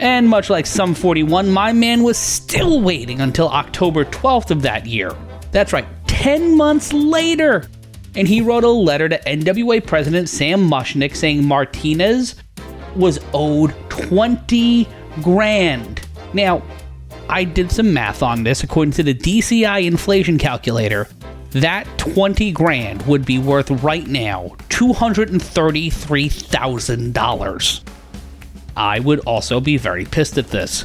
And much like Sum 41, my man was still waiting until October 12th of that year. That's right, 10 months later. And he wrote a letter to NWA President Sam Mushnick saying Martinez was owed 20 grand. Now, I did some math on this. According to the DCI inflation calculator, that 20 grand would be worth right now $233,000. I would also be very pissed at this.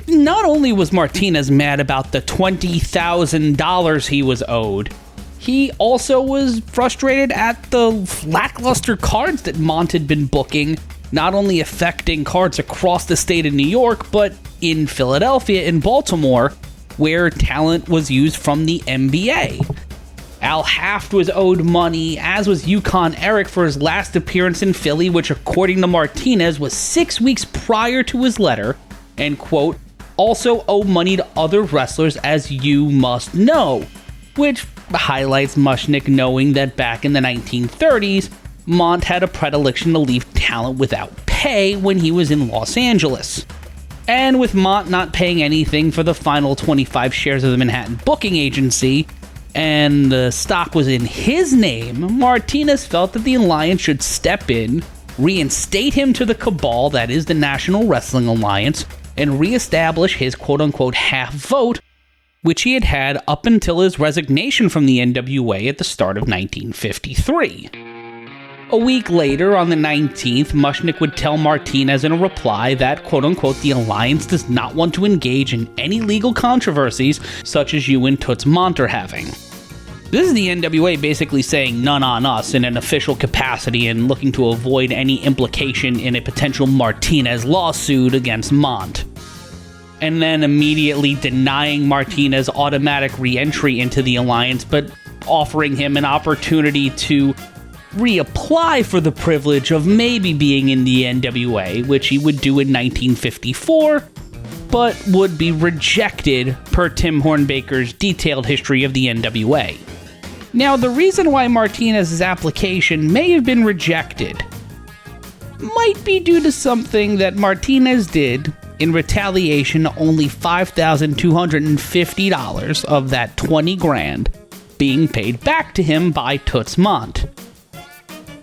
Not only was Martinez mad about the $20,000 he was owed, he also was frustrated at the lackluster cards that Mont had been booking, not only affecting cards across the state of New York, but in Philadelphia and Baltimore, where talent was used from the NBA. Al Haft was owed money, as was Yukon Eric for his last appearance in Philly, which according to Martinez was 6 weeks prior to his letter, and quote, also owe money to other wrestlers as you must know, which highlights Mushnick knowing that back in the 1930s, Mont had a predilection to leave talent without pay when he was in Los Angeles. And with Mont not paying anything for the final 25 shares of the Manhattan booking agency, and the stock was in his name, Martinez felt that the alliance should step in, reinstate him to the cabal that is the National Wrestling Alliance, and reestablish his quote-unquote half vote, which he had had up until his resignation from the NWA at the start of 1953. A week later, on the 19th, Mushnick would tell Martinez in a reply that, quote-unquote, the alliance does not want to engage in any legal controversies such as you and Toots Mont are having. This is the NWA basically saying none on us in an official capacity and looking to avoid any implication in a potential Martinez lawsuit against Mont. And then immediately denying Martinez automatic re-entry into the alliance, but offering him an opportunity to reapply for the privilege of maybe being in the NWA, which he would do in 1954, but would be rejected per Tim Hornbaker's detailed history of the NWA. Now, the reason why Martinez's application may have been rejected might be due to something that Martinez did in retaliation to only $5,250 of that 20 grand being paid back to him by Toots Mont.